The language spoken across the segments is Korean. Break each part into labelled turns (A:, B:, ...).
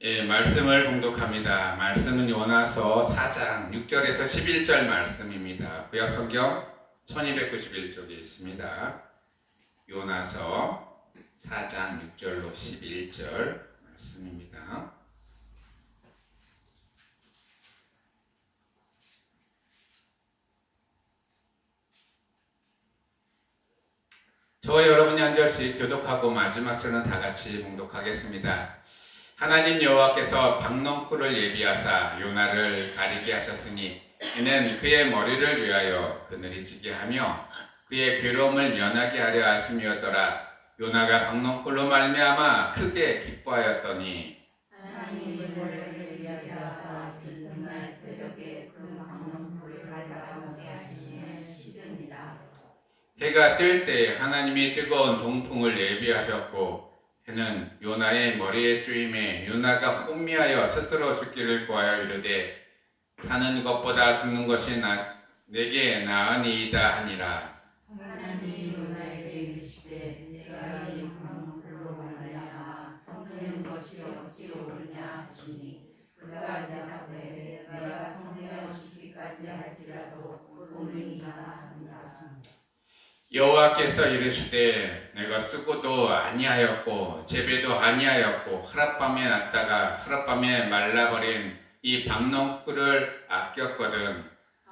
A: 예, 말씀을 봉독합니다. 말씀은 요나서 4장 6절에서 11절 말씀입니다. 구약성경 1291쪽에 있습니다. 요나서 4장 6절로 11절 말씀입니다. 저와 여러분이 한 절씩 교독하고 마지막 절은 다 같이 봉독하겠습니다. 하나님 여호와께서 박농쿨을 예비하사 요나를 가리게 하셨으니 이는 그의 머리를 위하여 그늘이 지게 하며 그의 괴로움을 면하게 하려 하심이었더라. 요나가 박농쿨로 말미암아 크게 기뻐하였더니
B: 하나님이 머리를 위하사 이튿날 새벽에 그 박농쿨을 갈라하게 하시면 시드니라.
A: 해가 뜰 때 하나님이 뜨거운 동풍을 예비하셨고 해는 요나의 머리에 쪼임에 요나가 혼미하여 스스로 죽기를 구하여 이르되 사는 것보다 죽는 것이 내게 나으니이다 하니라.
B: 하나님이 요나에게 이르시되 내가 이 박농쿨로 말미암아 성내는 것이 어찌 옳으냐 하시니 그가 대답하되 내가 성내어 죽기까지 할지라도 옳으니이다 하니라.
A: 여호와께서 이르시되 내가 쓰고도 아니하였고 재배도 아니하였고 하룻밤에 났다가 하룻밤에 말라버린 이 박농쿨을 아꼈거든.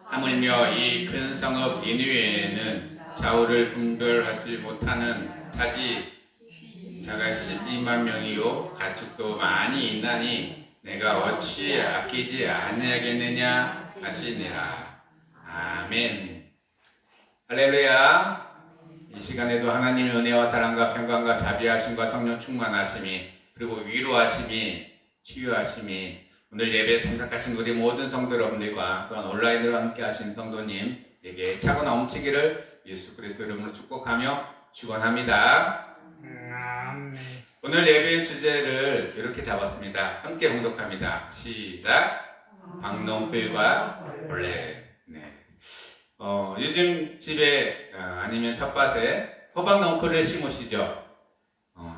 A: 하물며 이 큰 성읍 니느웨에는 좌우를 분별하지 못하는 자가 12만 명이요 가축도 많이 있나니 내가 어찌 아끼지 아니하겠느냐 하시니라. 아멘. 할렐루야. 이 시간에도 하나님의 은혜와 사랑과 평강과 자비하심과 성령 충만하심이 그리고 위로하심이 치유하심이 오늘 예배에 참석하신 우리 모든 성도 여러분들과 또한 온라인으로 함께 하신 성도님에게 차고 넘치기를 예수 그리스도 이름으로 축복하며 축원합니다. 오늘 예배의 주제를 이렇게 잡았습니다. 함께 봉독합니다. 시작. 박농쿨과 벌레. 네. 요즘 집에 아니면 텃밭에 호박농쿨을 심으시죠.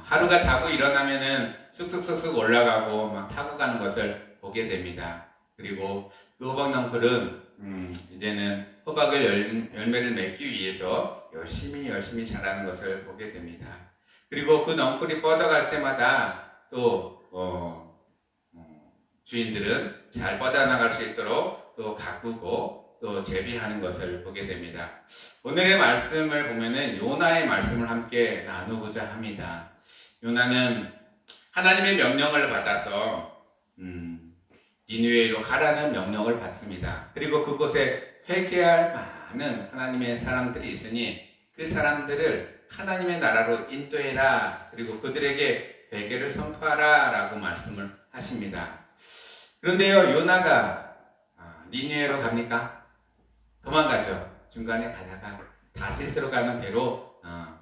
A: 하루가 자고 일어나면은 쑥쑥쑥쑥 올라가고 막 타고 가는 것을 보게 됩니다. 그리고 그 호박농쿨은 이제는 호박을 열매를 맺기 위해서 열심히 자라는 것을 보게 됩니다. 그리고 그 넝쿨이 뻗어갈 때마다 또 주인들은 잘 뻗어나갈 수 있도록 또 가꾸고 또 재비하는 것을 보게 됩니다. 오늘의 말씀을 보면은 요나의 말씀을 함께 나누고자 합니다. 요나는 하나님의 명령을 받아서 니느웨로 가라는 명령을 받습니다. 그리고 그곳에 회개할 많은 하나님의 사람들이 있으니 그 사람들을 하나님의 나라로 인도해라. 그리고 그들에게 회개를 선포하라 라고 말씀을 하십니다. 그런데요, 요나가 니느웨로 갑니까? 도망가죠. 중간에 가다가 다시스로 가는 배로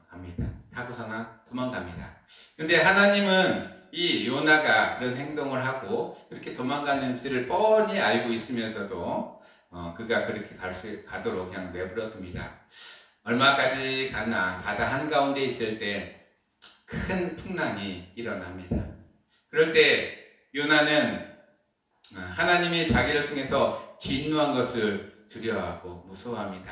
A: 갑니다. 타고서나 도망갑니다. 근데 하나님은 이 요나가 그런 행동을 하고 그렇게 도망가는지를 뻔히 알고 있으면서도 그가 그렇게 가도록 그냥 내버려 둡니다. 얼마까지 갔나 바다 한가운데 있을 때 큰 풍랑이 일어납니다. 그럴 때 요나는 하나님이 자기를 통해서 진노한 것을 두려워하고 무서워합니다.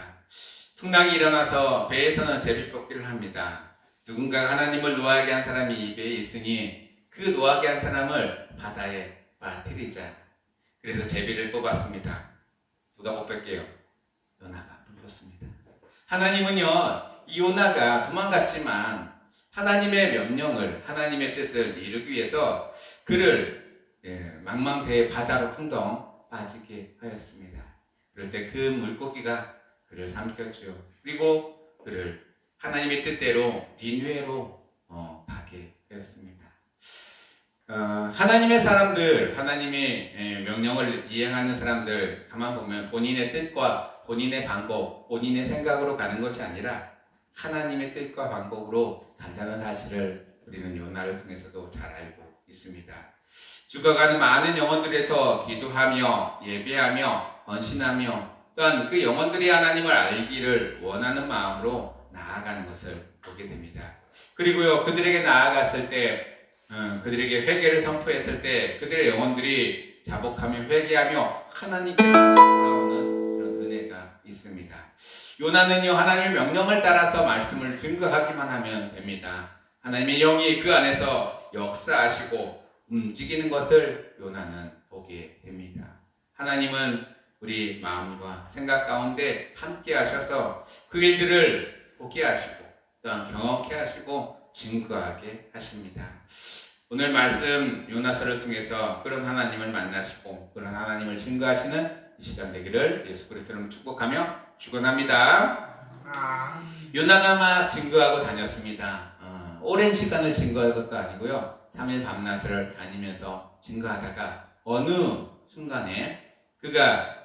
A: 풍랑이 일어나서 배에서는 제비뽑기를 합니다. 누군가 하나님을 노하게 한 사람이 이 배에 있으니 그 노하게 한 사람을 바다에 빠뜨리자. 그래서 제비를 뽑았습니다. 누가 뽑을게요? 요나가 뽑혔습니다. 하나님은요, 이 요나가 도망갔지만 하나님의 명령을, 하나님의 뜻을 이루기 위해서 그를 망망대해 바다로 풍덩 빠지게 하였습니다. 그럴 때 그 물고기가 그를 삼켰죠. 그리고 그를 하나님의 뜻대로 니느웨로 가게 되었습니다. 하나님의 사람들, 하나님의 명령을 이행하는 사람들 가만 보면 본인의 뜻과 본인의 방법, 본인의 생각으로 가는 것이 아니라 하나님의 뜻과 방법으로 간다는 사실을 우리는 요나를 통해서도 잘 알고 있습니다. 죽어가는 많은 영혼들에서 기도하며 예배하며 헌신하며 또한 그 영혼들이 하나님을 알기를 원하는 마음으로 나아가는 것을 보게 됩니다. 그리고요, 그들에게 나아갔을 때 그들에게 회개를 선포했을 때 그들의 영혼들이 자복하며 회개하며 하나님께로 다시 돌아오는 그런 은혜가 있습니다. 요나는요, 하나님의 명령을 따라서 말씀을 증거하기만 하면 됩니다. 하나님의 영이 그 안에서 역사하시고 움직이는 것을 요나는 보게 됩니다. 하나님은 우리 마음과 생각 가운데 함께 하셔서 그 일들을 보게 하시고 또한 경험케 하시고 증거하게 하십니다. 오늘 말씀 요나서를 통해서 그런 하나님을 만나시고 그런 하나님을 증거하시는 이 시간 되기를 예수 그리스도로 축복하며 축원합니다. 요나가 막 증거하고 다녔습니다. 오랜 시간을 증거할 것도 아니고요. 3일 밤낮을 다니면서 증거하다가 어느 순간에 그가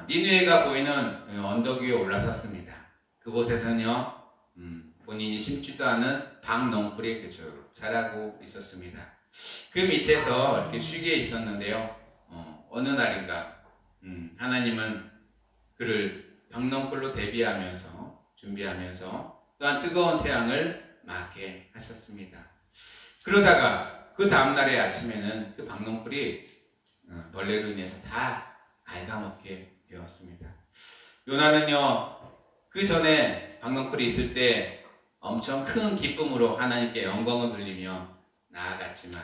A: 니느웨가 보이는 언덕 위에 올라섰습니다. 그곳에서는요, 본인이 심지도 않은 박넝쿨이 자라고 있었습니다. 그 밑에서 이렇게 쉬게 있었는데요. 어느 날인가 하나님은 그를 박넝쿨로 대비하면서 준비하면서 또한 뜨거운 태양을 맞게 하셨습니다. 그러다가 그 다음날의 아침에는 그 박넝쿨이 벌레로 인해서 다 갉아먹게 되었습니다. 요나는요, 그 전에 박넝쿨이 있을 때 엄청 큰 기쁨으로 하나님께 영광을 돌리며 나아갔지만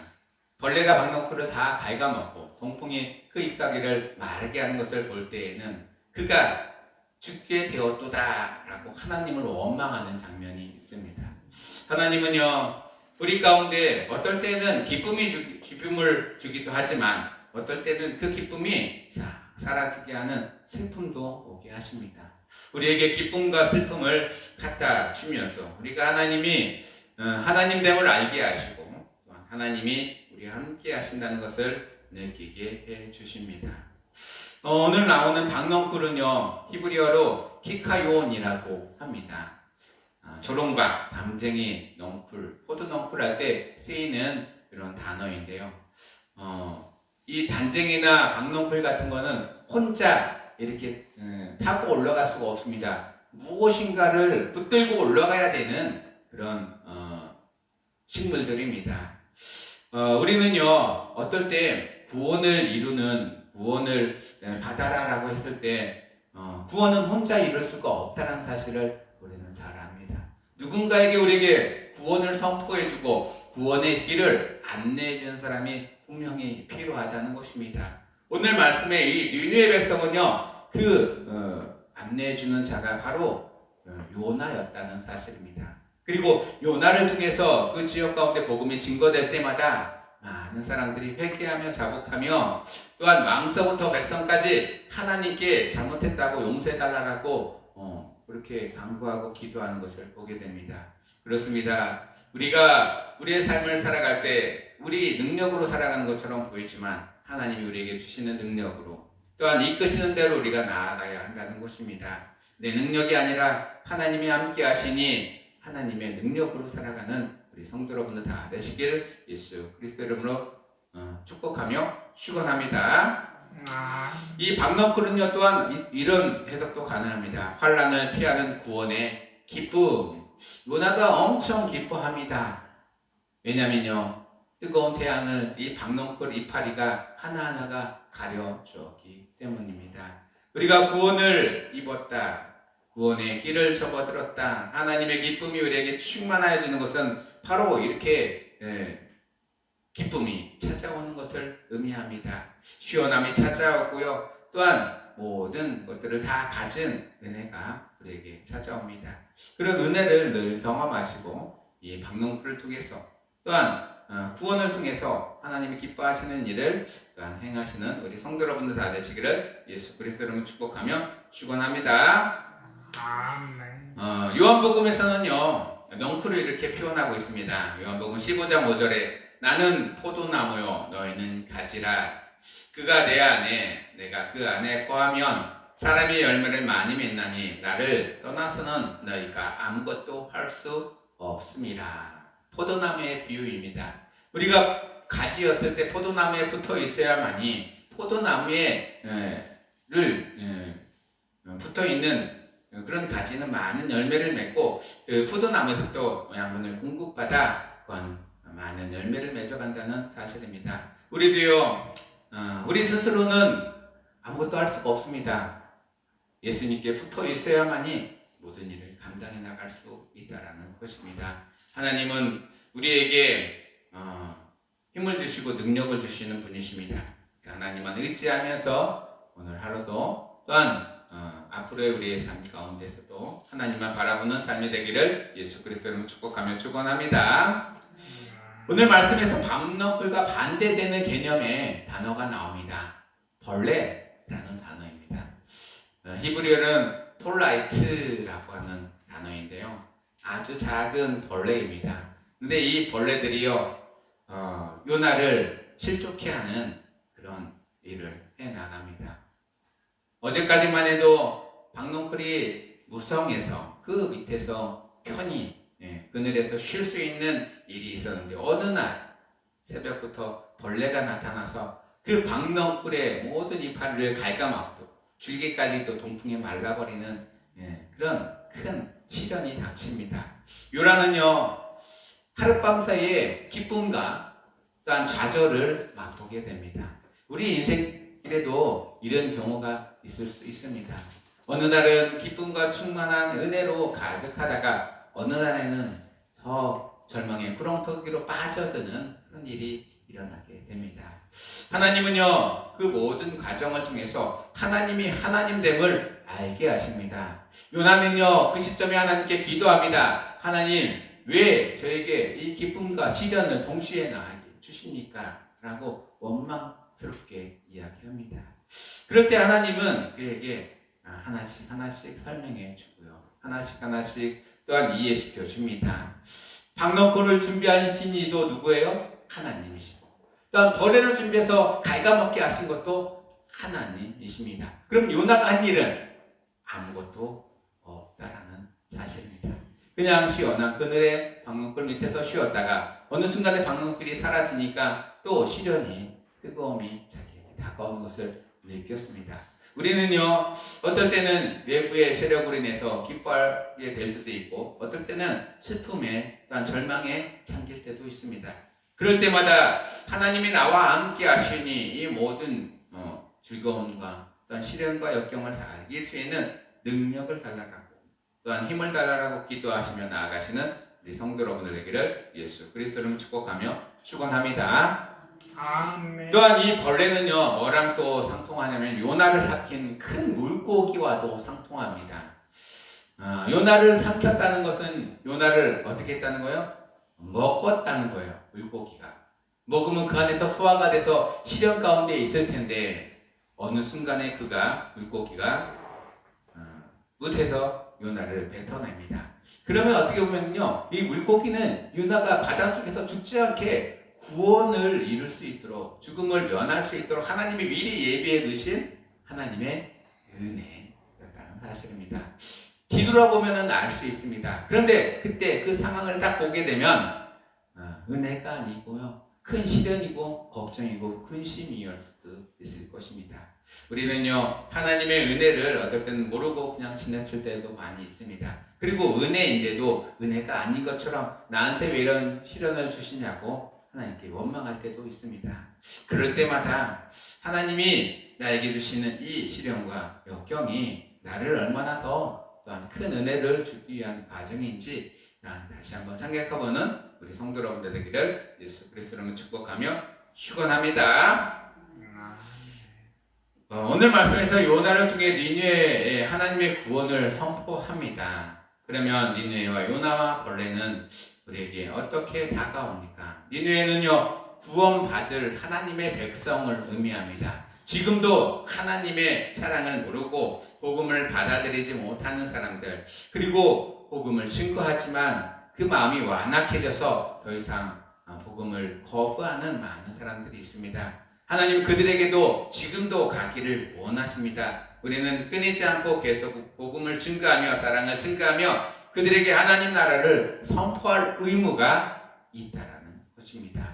A: 벌레가 박넝쿨을 다 갉아먹고 동풍이 그 잎사귀를 마르게 하는 것을 볼 때에는 그가 죽게 되었도다 라고 하나님을 원망하는 장면이 있습니다. 하나님은요, 우리 가운데 어떨 때는 기쁨을 주기도 하지만 어떨 때는 그 기쁨이 사라지게 하는 슬픔도 오게 하십니다. 우리에게 기쁨과 슬픔을 갖다 주면서 우리가 하나님이 하나님됨을 알게 하시고 하나님이 우리와 함께 하신다는 것을 느끼게 해 주십니다. 오늘 나오는 박넝쿨은요, 히브리어로 키카요온이라고 합니다. 조롱박, 담쟁이, 넝쿨, 포도넝쿨 할 때 쓰이는 그런 단어인데요. 이 단쟁이나 박넝쿨 같은 거는 혼자 이렇게 타고 올라갈 수가 없습니다. 무엇인가를 붙들고 올라가야 되는 그런 식물들입니다. 우리는요, 어떨 때 구원을 받아라라고 했을 때 구원은 혼자 이룰 수가 없다는 사실을 우리는 잘 압니다. 누군가에게 우리에게 구원을 선포해주고 구원의 길을 안내해주는 사람이 분명히 필요하다는 것입니다. 오늘 말씀의 이 니느웨 백성은요, 안내해주는 자가 바로 요나였다는 사실입니다. 그리고 요나를 통해서 그 지역 가운데 복음이 증거될 때마다 많은 사람들이 회개하며 자복하며 또한 왕서부터 백성까지 하나님께 잘못했다고 용서해달라고 그렇게 간구하고 기도하는 것을 보게 됩니다. 그렇습니다. 우리가 우리의 삶을 살아갈 때 우리 능력으로 살아가는 것처럼 보이지만 하나님이 우리에게 주시는 능력으로 또한 이끄시는 대로 우리가 나아가야 한다는 것입니다. 내 능력이 아니라 하나님이 함께 하시니 하나님의 능력으로 살아가는 우리 성도 여러분들 다 되시길 예수 그리스도 이름으로 축복하며 축원합니다. 이 박넝쿨은요, 또한 이런 해석도 가능합니다. 환난을 피하는 구원의 기쁨. 요나가 엄청 기뻐합니다. 왜냐면요, 뜨거운 태양을 이 박넝쿨 이파리가 하나하나가 가려주었기 때문입니다. 우리가 구원을 입었다, 구원의 길을 접어들었다, 하나님의 기쁨이 우리에게 충만하여 주는 것은 바로 이렇게 기쁨이 찾아오는 것을 의미합니다. 시원함이 찾아오고요, 또한 모든 것들을 다 가진 은혜가 우리에게 찾아옵니다. 그런 은혜를 늘 경험하시고 이 박넝쿨을 통해서 또한 구원을 통해서 하나님이 기뻐하시는 일을 또한 행하시는 우리 성도 여러분들 다 되시기를 예수 그리스도 이름으로 축복하며 축원합니다. 요한복음에서는요, 넝쿨을 이렇게 표현하고 있습니다. 요한복음 15장 5절에 나는 포도나무요 너희는 가지라. 그가 내 안에 내가 그 안에 거하면 사람이 열매를 많이 맺나니 나를 떠나서는 너희가 아무것도 할 수 없습니다. 포도나무의 비유입니다. 우리가 가지였을 때 포도나무에 붙어 있어야만이 포도나무에 붙어 있는 그런 가지는 많은 열매를 맺고 그 포도나무에서 또 양분을 공급받아 많은 열매를 맺어간다는 사실입니다. 우리도요, 우리 스스로는 아무것도 할 수가 없습니다. 예수님께 붙어 있어야만이 모든 일을 감당해 나갈 수 있다라는 것입니다. 하나님은 우리에게 힘을 주시고 능력을 주시는 분이십니다. 하나님만 의지하면서 오늘 하루도 또한 앞으로의 우리의 삶 가운데서도 하나님만 바라보는 삶이 되기를 예수 그리스도로 축복하며 축원합니다. 오늘 말씀에서 밤너클과 반대되는 개념의 단어가 나옵니다. 벌레라는 단어입니다. 히브리어는 톨라이트라고 하는 단어인데요. 아주 작은 벌레입니다. 근데 이 벌레들이요, 요나를 실족해 하는 그런 일을 해 나갑니다. 어제까지만 해도 박농클이 무성해서 그 밑에서 편히 그늘에서 쉴 수 있는 일이 있었는데 어느 날 새벽부터 벌레가 나타나서 그 박농클의 모든 이파리를 갉아먹고 줄기까지도 동풍에 말라버리는 그런 큰 시련이 닥칩니다. 요나는요, 하룻밤 사이에 기쁨과 또한 좌절을 맛보게 됩니다. 우리 인생길에도 이런 경우가 있을 수 있습니다. 어느 날은 기쁨과 충만한 은혜로 가득하다가 어느 날에는 더 절망의 구렁텅이로 빠져드는 그런 일이 일어나게 됩니다. 하나님은요, 그 모든 과정을 통해서 하나님이 하나님됨을 알게 하십니다. 요나는요, 그 시점에 하나님께 기도합니다. 하나님, 왜 저에게 이 기쁨과 시련을 동시에 나에게 주십니까? 라고 원망스럽게 이야기합니다. 그럴 때 하나님은 그에게 하나씩 하나씩 설명해 주고요, 하나씩 하나씩 또한 이해시켜 줍니다. 박너콜을 준비한 신이 또 누구예요? 하나님이시고, 또한 벌레를 준비해서 갉아먹게 하신 것도 하나님이십니다. 그럼 요나가 한 일은 아무것도 없다라는 사실입니다. 그냥 쉬어나 그늘의 박농굴 밑에서 쉬었다가 어느 순간에 박농굴이 사라지니까 또 시련이, 뜨거움이 자기에게 다가오는 것을 느꼈습니다. 우리는요, 어떨 때는 외부의 세력으로 인해서 기뻐하게 될 때도 있고, 어떨 때는 슬픔에 또한 절망에 잠길 때도 있습니다. 그럴 때마다 하나님이 나와 함께 하시니 이 모든 즐거움과 또한 시련과 역경을 다 이길 수 있는 능력을 달라고, 또한 힘을 달라고 기도하시며 나아가시는 우리 성도 여러분들 되기를 예수 그리스도로 축복하며 축원합니다.
C: 아멘.
A: 또한 이 벌레는요, 뭐랑 또 상통하냐면 요나를 삭힌 큰 물고기와도 상통합니다. 요나를 삼켰다는 것은 요나를 어떻게 했다는 거예요? 먹었다는 거예요. 물고기가 먹으면 그 안에서 소화가 돼서 시련 가운데 있을 텐데 어느 순간에 물고기가 못해서 요나를 뱉어냅니다. 그러면 어떻게 보면요, 이 물고기는 요나가 바닷속에서 죽지 않게 구원을 이룰 수 있도록, 죽음을 면할 수 있도록 하나님이 미리 예비해 두신 하나님의 은혜였다는 사실입니다. 뒤돌아보면 알 수 있습니다. 그런데 그때 그 상황을 딱 보게 되면 은혜가 아니고요, 큰 시련이고 걱정이고 근심이었을 수도 있을 것입니다. 우리는요, 하나님의 은혜를 어떨 때는 모르고 그냥 지나칠 때도 많이 있습니다. 그리고 은혜인데도 은혜가 아닌 것처럼 나한테 왜 이런 시련을 주시냐고 하나님께 원망할 때도 있습니다. 그럴 때마다 하나님이 나에게 주시는 이 시련과 역경이 나를 얼마나 더 또한 큰 은혜를 주기 위한 과정인지 다시 한번 생각해보는 우리 성도 여러분들 되기를 예수 그리스도로 축복하며 축원합니다. 오늘 말씀에서 요나를 통해 니느웨에 하나님의 구원을 선포합니다. 그러면 니느웨와 요나와 벌레는 우리에게 어떻게 다가옵니까? 니느웨는요, 구원받을 하나님의 백성을 의미합니다. 지금도 하나님의 사랑을 모르고 복음을 받아들이지 못하는 사람들, 그리고 복음을 증거하지만 그 마음이 완악해져서 더 이상 복음을 거부하는 많은 사람들이 있습니다. 하나님 그들에게도 지금도 가기를 원하십니다. 우리는 끊이지 않고 계속 복음을 증거하며 사랑을 증거하며 그들에게 하나님 나라를 선포할 의무가 있다라는 것입니다.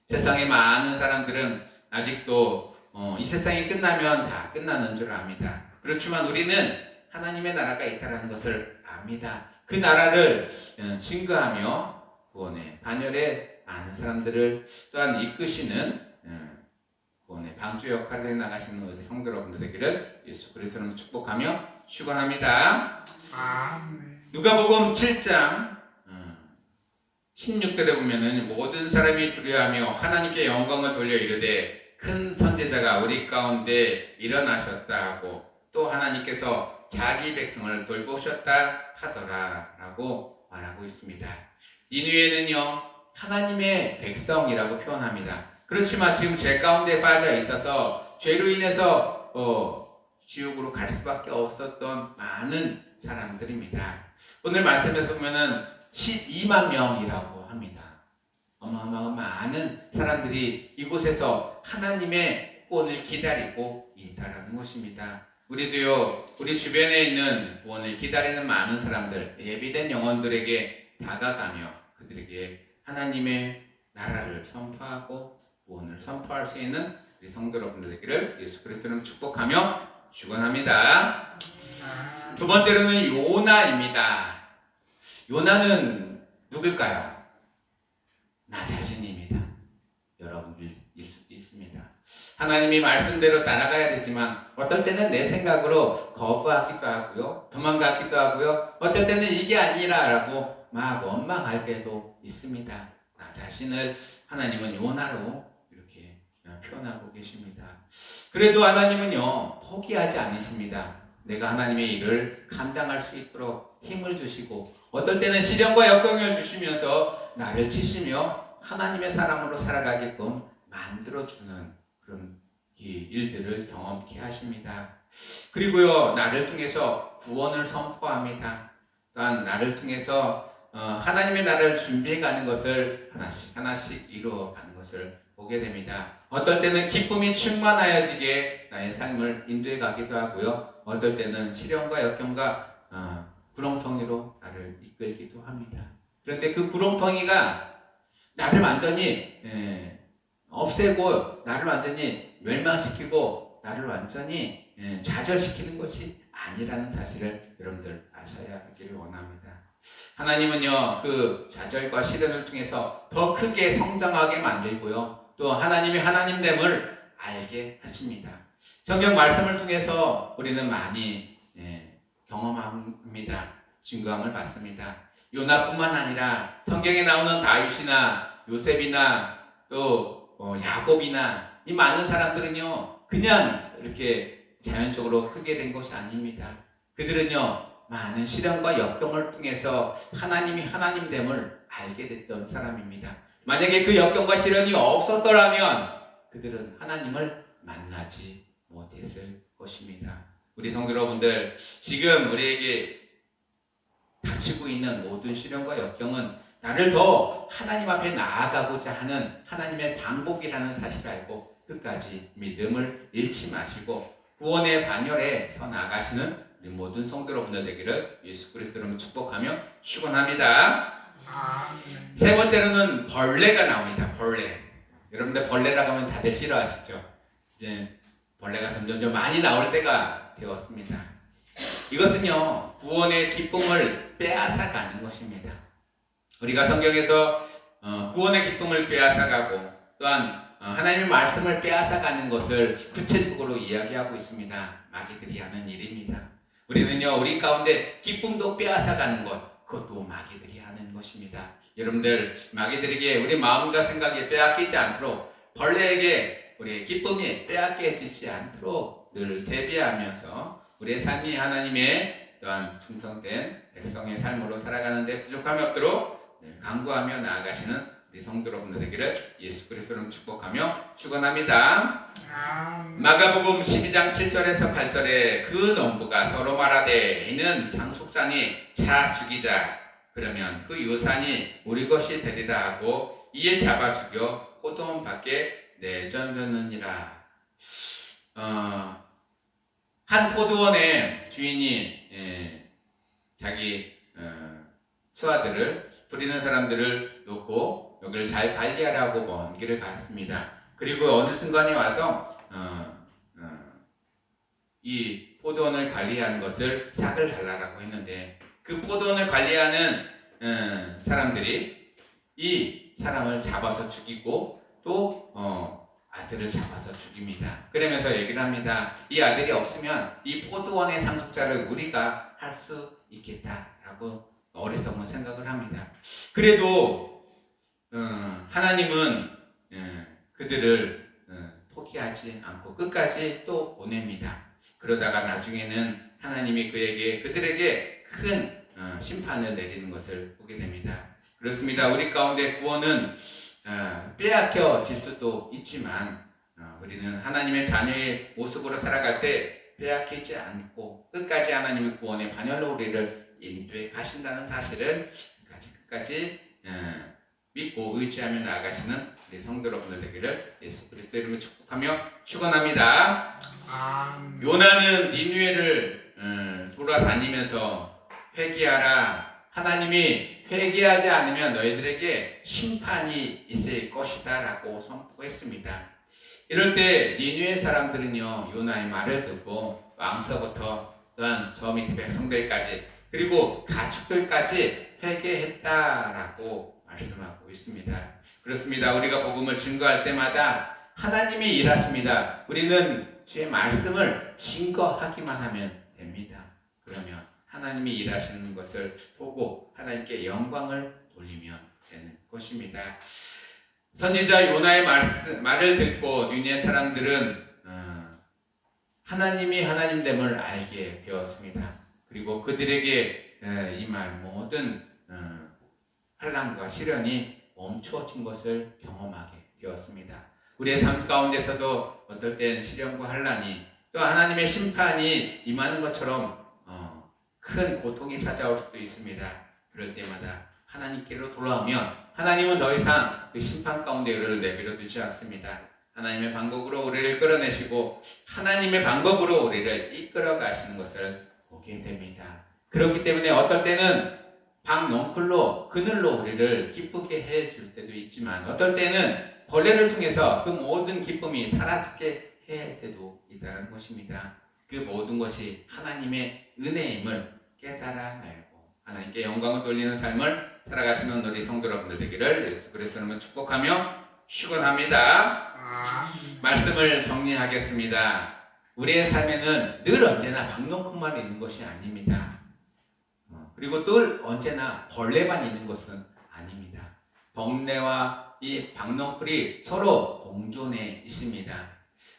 A: 세상의 많은 사람들은 아직도 이 세상이 끝나면 다 끝나는 줄 압니다. 그렇지만 우리는 하나님의 나라가 있다는 것을 압니다. 그 나라를 증거하며 구원의 반열에 많은 사람들을 또한 이끄시는 구원의 방주 역할을 해나가시는 우리 성도 여러분들 되기를 예수 그리스도로 축복하며 축원합니다. 누가복음 7장 16절에 보면은 모든 사람이 두려워하며 하나님께 영광을 돌려 이르되 큰 선지자가 우리 가운데 일어나셨다 하고 또 하나님께서 자기 백성을 돌보셨다 하더라 라고 말하고 있습니다. 니느웨는요 하나님의 백성이라고 표현합니다. 그렇지만 지금 죄 가운데 빠져 있어서 죄로 인해서 지옥으로 갈 수밖에 없었던 많은 사람들입니다. 오늘 말씀에서 보면은 12만 명이라고 합니다. 어마어마한 많은 사람들이 이곳에서 하나님의 구원을 기다리고 있다라는 것입니다. 우리도요, 우리 주변에 있는 구원을 기다리는 많은 사람들, 예비된 영혼들에게 다가가며 그들에게 하나님의 나라를 선포하고 구원을 선포할 수 있는 우리 성도 여러분들 되기를 예수 그리스도로 축복하며 축원합니다. 두 번째로는 요나입니다. 요나는 누굴까요? 나 자신입니다. 여러분들 있습니다. 하나님이 말씀대로 따라가야 되지만 어떨 때는 내 생각으로 거부하기도 하고요. 도망가기도 하고요. 어떨 때는 이게 아니라라고 막 원망할 때도 있습니다. 나 자신을 하나님은 요나로 이렇게 표현하고 계십니다. 그래도 하나님은요 포기하지 않으십니다. 내가 하나님의 일을 감당할 수 있도록 힘을 주시고 어떨 때는 시련과 역경을 주시면서 나를 치시며 하나님의 사람으로 살아가게끔 만들어주는 그런 일들을 경험케 하십니다. 그리고요 나를 통해서 구원을 선포합니다. 또한 나를 통해서 하나님의 나라를 준비해가는 것을 하나씩 이루어가는 것을 보게 됩니다. 어떨 때는 기쁨이 충만하여지게 나의 삶을 인도해 가기도 하고요. 어떨 때는 시련과 역경과 구렁텅이로 나를 이끌기도 합니다. 그런데 그 구렁텅이가 나를 완전히 없애고 나를 완전히 멸망시키고 나를 완전히 좌절시키는 것이 아니라는 사실을 여러분들 아셔야 하기를 원합니다. 하나님은요 그 좌절과 시련을 통해서 더 크게 성장하게 만들고요. 또 하나님의 하나님됨을 알게 하십니다. 성경 말씀을 통해서 우리는 많이 경험합니다. 증거함을 받습니다. 요나뿐만 아니라 성경에 나오는 다윗이나 요셉이나 또 야곱이나 이 많은 사람들은요 그냥 이렇게 자연적으로 크게 된 것이 아닙니다. 그들은요 많은 시련과 역경을 통해서 하나님이 하나님됨을 알게 됐던 사람입니다. 만약에 그 역경과 시련이 없었더라면 그들은 하나님을 만나지 못했을 것입니다. 우리 성도 여러분들 지금 우리에게 닥치고 있는 모든 시련과 역경은 나를 더 하나님 앞에 나아가고자 하는 하나님의 방법이라는 사실을 알고 끝까지 믿음을 잃지 마시고 구원의 반열에 서 나아가시는 우리 모든 성도 여러분들 되기를 예수 그리스도로 축복하며 축원합니다. 세 번째로는 벌레가 나옵니다. 벌레. 여러분들 벌레라고 하면 다들 싫어하시죠? 이제 벌레가 점점 많이 나올 때가 되었습니다. 이것은요 구원의 기쁨을 빼앗아가는 것입니다. 우리가 성경에서 구원의 기쁨을 빼앗아가고 또한 하나님의 말씀을 빼앗아가는 것을 구체적으로 이야기하고 있습니다. 마귀들이 하는 일입니다. 우리는요 우리 가운데 기쁨도 빼앗아가는 것, 그것도 마귀들이 하는 것입니다. 여러분들 마귀들에게 우리 마음과 생각이 빼앗기지 않도록 벌레에게 우리의 기쁨이 빼앗겨지지 않도록 늘 대비하면서 우리의 삶이 하나님의 또한 충성된 백성의 삶으로 살아가는 데 부족함이 없도록 간구하며 나아가시는 우리 성도 여러분들 되기를 예수 그리스도로 축복하며 축원합니다. 마가복음 12장 7절에서 8절에 그 농부가 서로 말하되 이는 상속자니 차 죽이자. 그러면 그 유산이 우리 것이 되리라 하고 이에 잡아 죽여 포도원 밖에 내던졌느니라. 한 포도원의 주인이 자기 수하들을 부리는 사람들을 놓고 여기를 잘 관리하라고 먼 길을 갔습니다. 그리고 어느 순간에 와서 이 포도원을 관리하는 것을 싹을 달라고 했는데 그 포도원을 관리하는 사람들이 이 사람을 잡아서 죽이고 또 아들을 잡아서 죽입니다. 그러면서 얘기를 합니다. 이 아들이 없으면 이 포도원의 상속자를 우리가 할 수 있겠다라고 어리석은 생각을 합니다. 그래도 하나님은 그들을 포기하지 않고 끝까지 또 보냅니다. 그러다가 나중에는 하나님이 그들에게 큰 심판을 내리는 것을 보게 됩니다. 그렇습니다. 우리 가운데 구원은 빼앗겨질 수도 있지만 우리는 하나님의 자녀의 모습으로 살아갈 때 빼앗기지 않고 끝까지 하나님의 구원의 반열로 우리를 인도해 가신다는 사실을 끝까지 믿고 의지하며 나아가시는 우리 성도 여러분들 되기를 예수 그리스도 이름으로 축복하며 축원합니다. 요나는 니느웨를 돌아다니면서 회개하라. 하나님이 회개하지 않으면 너희들에게 심판이 있을 것이다 라고 선포했습니다. 이럴 때 니느웨 사람들은요 요나의 말을 듣고 왕서부터 또한 저 밑에 백성들까지 그리고 가축들까지 회개했다라고 말씀하고 있습니다. 그렇습니다. 우리가 복음을 증거할 때마다 하나님이 일하십니다. 우리는 주의 말씀을 증거하기만 하면 됩니다. 그러면 하나님이 일하시는 것을 보고 하나님께 영광을 돌리면 되는 것입니다. 선지자 요나의 말을 듣고 니느웨 사람들은 하나님이 하나님됨을 알게 되었습니다. 그리고 그들에게 임할 모든 환난과 시련이 멈추어진 것을 경험하게 되었습니다. 우리의 삶 가운데서도 어떨 땐 시련과 환난이 또 하나님의 심판이 임하는 것처럼 큰 고통이 찾아올 수도 있습니다. 그럴 때마다 하나님께로 돌아오면 하나님은 더 이상 그 심판 가운데 우리를 내버려 두지 않습니다. 하나님의 방법으로 우리를 끌어내시고 하나님의 방법으로 우리를 이끌어 가시는 것을 보게 됩니다. 그렇기 때문에 어떨 때는 박넝쿨로 그늘로 우리를 기쁘게 해줄 때도 있지만 어떨 때는 벌레를 통해서 그 모든 기쁨이 사라지게 해야 할 때도 있다는 것입니다. 그 모든 것이 하나님의 은혜임을 깨달아 알고 하나님께 영광을 돌리는 삶을 살아가시는 우리 성도 여러분들 되기를 예수 그리스도로 축복하며 축원합니다. 말씀을 정리하겠습니다. 우리의 삶에는 늘 언제나 박넝쿨만 있는 것이 아닙니다. 그리고 늘 언제나 벌레만 있는 것은 아닙니다. 벌레와 이 박넝쿨이 서로 공존해 있습니다.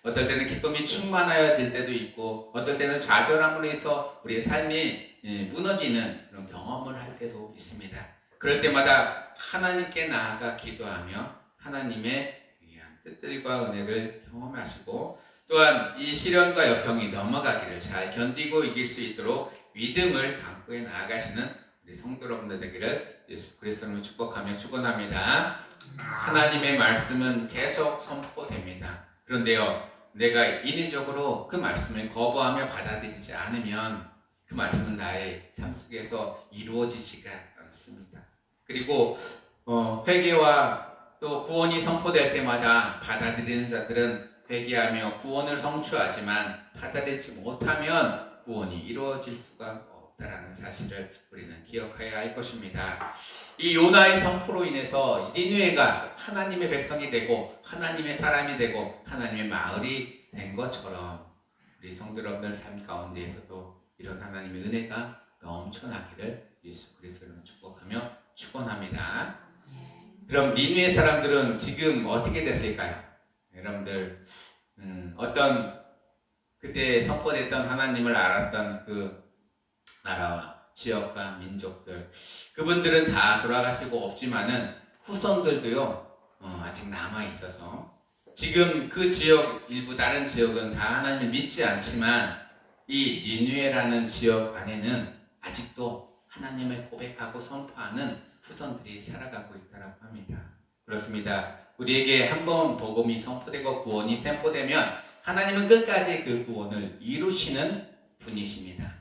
A: 어떨 때는 기쁨이 충만하여질 때도 있고 어떨 때는 좌절함으로 해서 우리의 삶이 무너지는 그런 경험을 할 때도 있습니다. 그럴 때마다 하나님께 나아가 기도하며 하나님의 귀한 뜻들과 은혜를 경험하시고 또한 이 시련과 역경이 넘어가기를 잘 견디고 이길 수 있도록 믿음을 갖고 나아가시는 우리 성도 여러분들 되기를 예수 그리스도로 축복하며 축원합니다. 하나님의 말씀은 계속 선포됩니다. 그런데요, 내가 인위적으로 그 말씀을 거부하며 받아들이지 않으면 그 말씀은 나의 삶 속에서 이루어지지가 않습니다. 그리고 회개와 또 구원이 선포될 때마다 받아들이는 자들은 회개하며 구원을 성취하지만 받아들이지 못하면 구원이 이루어질 수가 없다라는 사실을 우리는 기억해야 할 것입니다. 이 요나의 선포로 인해서 니느웨가 하나님의 백성이 되고 하나님의 사람이 되고 하나님의 마을이 된 것처럼 우리 성도 여러분들 삶 가운데에서도 이런 하나님의 은혜가 넘쳐나기를 예수 그리스도로 축복하며 축원합니다. 그럼 니느웨 사람들은 지금 어떻게 됐을까요? 여러분들 어떤 그때 선포됐던 하나님을 알았던 그 나라와 지역과 민족들 그분들은 다 돌아가시고 없지만은 후손들도요 아직 남아 있어서 지금 그 지역 일부 다른 지역은 다 하나님을 믿지 않지만 이 니느웨라는 지역 안에는 아직도 하나님을 고백하고 선포하는 후손들이 살아가고 있다고 합니다. 그렇습니다. 우리에게 한번 복음이 선포되고 구원이 선포되면 하나님은 끝까지 그 구원을 이루시는 분이십니다.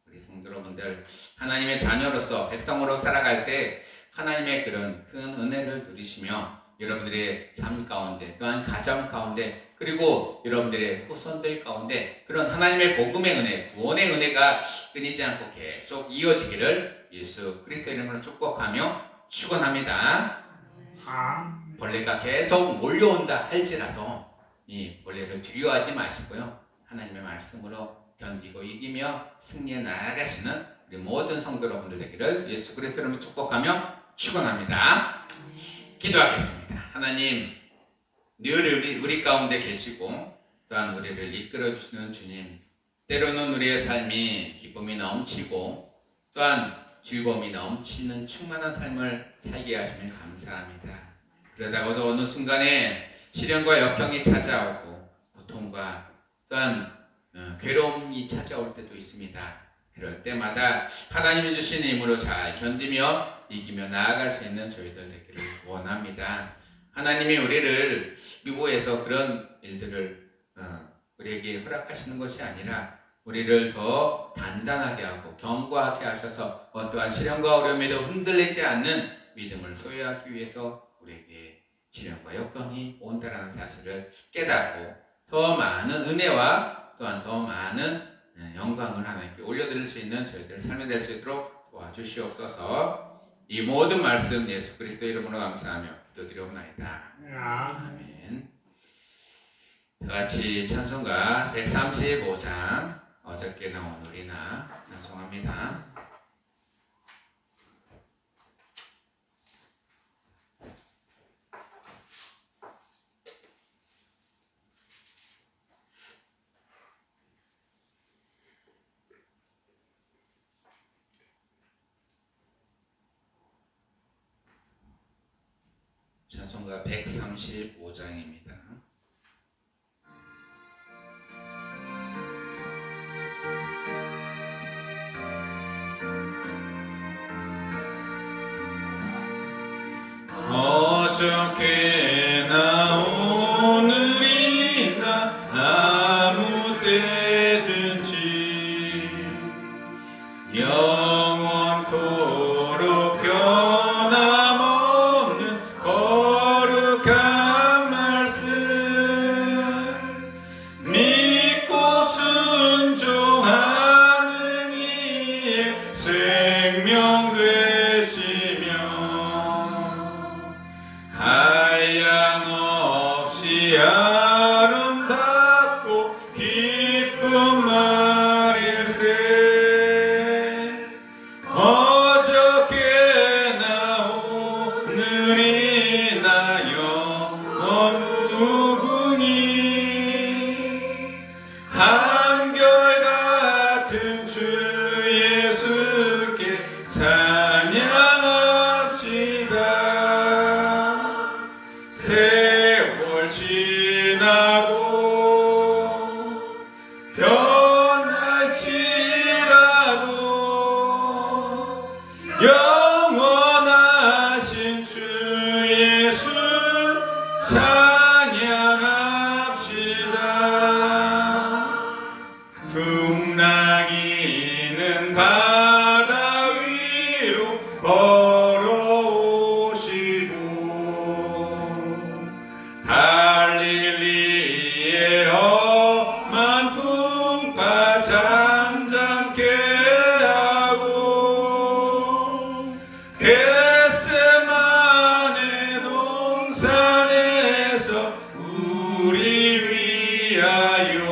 A: 우리 성도 여러분들 하나님의 자녀로서 백성으로 살아갈 때 하나님의 그런 큰 은혜를 누리시며 여러분들의 삶 가운데 또한 가정 가운데 그리고 여러분들의 후손들 가운데 그런 하나님의 복음의 은혜 구원의 은혜가 끊이지 않고 계속 이어지기를 예수 그리스도 이름으로 축복하며 축원합니다. 벌레가 계속 몰려온다 할지라도 이 벌레를 두려워하지 마시고요. 하나님의 말씀으로 견디고 이기며 승리해 나아가시는 우리 모든 성도 여러분들 되기를 예수 그리스도로 이름으로 축복하며 축원합니다. 기도하겠습니다. 하나님, 늘 우리 가운데 계시고 또한 우리를 이끌어 주시는 주님, 때로는 우리의 삶이 기쁨이 넘치고 또한 즐거움이 넘치는 충만한 삶을 살게 하시면 감사합니다. 그러다가도 어느 순간에 시련과 역경이 찾아오고 고통과 또한 괴로움이 찾아올 때도 있습니다. 그럴 때마다 하나님이 주신 힘으로 잘 견디며 이기며 나아갈 수 있는 저희들 되기를 원합니다. 하나님이 우리를 미국에서 그런 일들을 우리에게 허락하시는 것이 아니라 우리를 더 단단하게 하고 견고하게 하셔서 어떠한 시련과 어려움에도 흔들리지 않는 믿음을 소유하기 위해서 우리에게 시련과 역경이 온다라는 사실을 깨닫고 더 많은 은혜와 또한 더 많은 영광을 하나님께 올려드릴 수 있는 저희들 삶이 될 수 있도록 도와주시옵소서. 이 모든 말씀 예수 그리스도의 이름으로 감사하며 기도드리옵나이다. 아멘. 다 같이 찬송가 135장 어저께 나온 우리나 찬송합니다. 찬송가 135장입니다. 어저께나 오늘이나 아무 때든지 영원토록 변함없는 거룩한 말씀 믿고 순종하는 이의 생명 되시며 한량없이 아름답고 기쁜 말일세 어저께나 오늘이나 영원 무궁히 한결같은 주 예수께 찬양합시다. 세월 지나고 변할지라도 영원하신 주 예수 찬양합시다. 풍랑이는 바다 위로 걸어오시고 갈릴리의 험한 풍파 잠잠케 하고 겟세마네 동산에서 우리 위하여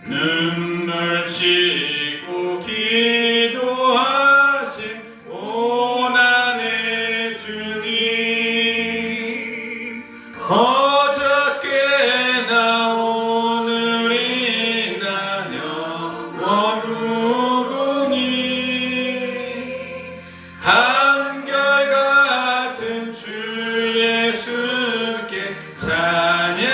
A: 눈물 짓고 기도하신 고난의 주님 어저께나 오늘이나 영원 무궁히 한결같은 주 예수께 찬양합시다.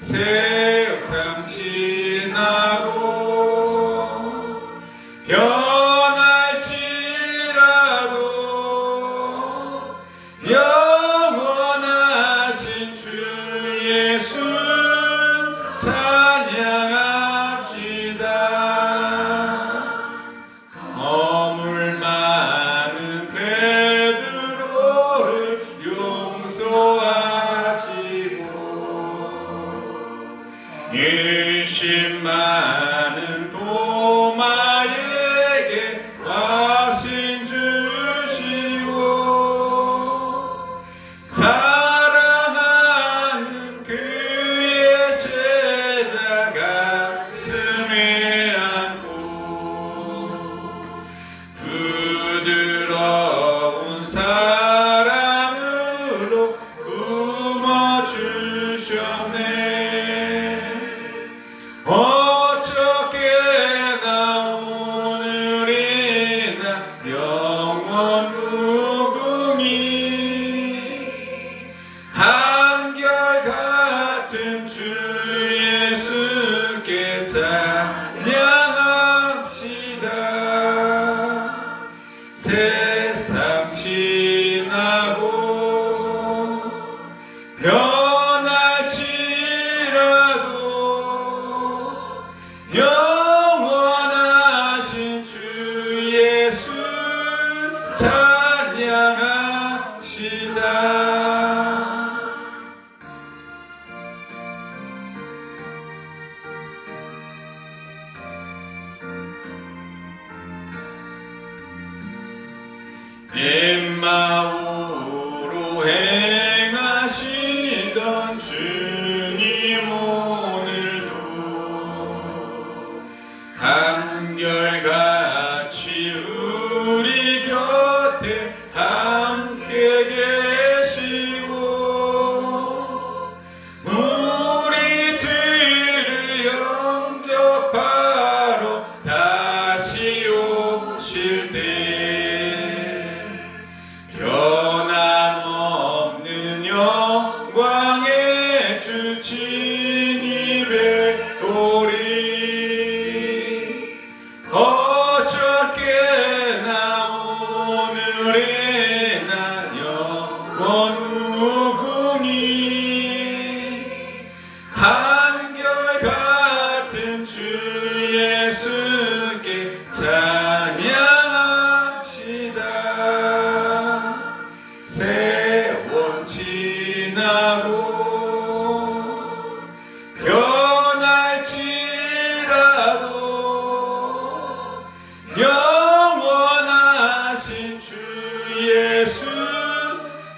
A: 세상 지나고 변할지라도 영원하신 주 예수 찬양합시다. 허물 많은 베드로를 용서하시고 의심 많은 도마에게 부드러운 사랑으로 품어주셨네. 어쩌게나 오늘이나 영원 무궁히 한결같은 주 예수께 찬양합시다. 세상 지나고 변할지라도 영원하신 주 예수 찬양합시다. 엠마오로 행하시던 주님 오늘도 한결같이 우리 곁에 함께 계시고 우리들을 영접하러 다시 오실 때 변함없는 영광의 주 친히 뵙도리. 어쩌게나 오늘이나 영원 무궁히 한결같은 주 예수께 찬양합시다. 세월 지나고 변할지라도 영원하신 주 예수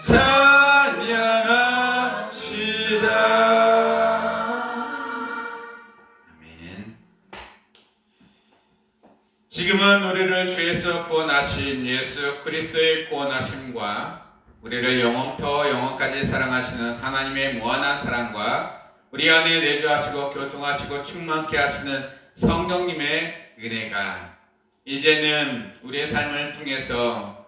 A: 찬양합시다. 아멘. 지금은 우리를 주에서 구원하신 예수 그리스도의 구원하심과 우리를 영원부터 영원까지 사랑하시는 하나님의 무한한 사랑과 우리 안에 내주하시고 교통하시고 충만케 하시는 성령님의 은혜가 이제는 우리의 삶을 통해서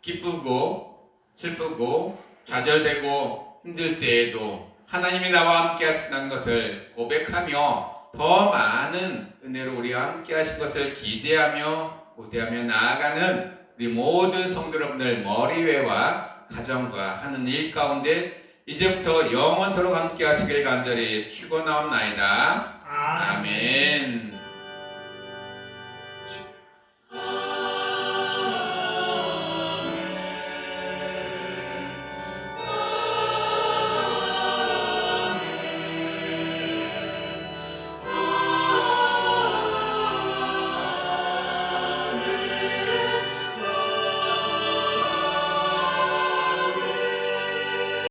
A: 기쁘고 슬프고 좌절되고 힘들 때에도 하나님이 나와 함께 하신다는 것을 고백하며 더 많은 은혜로 우리와 함께 하신 것을 기대하며 고대하며 나아가는 우리 모든 성도 여러분들 머리회와 가정과 하는 일 가운데 이제부터 영원토록 함께 하시길 간절히 축원하옵나이다.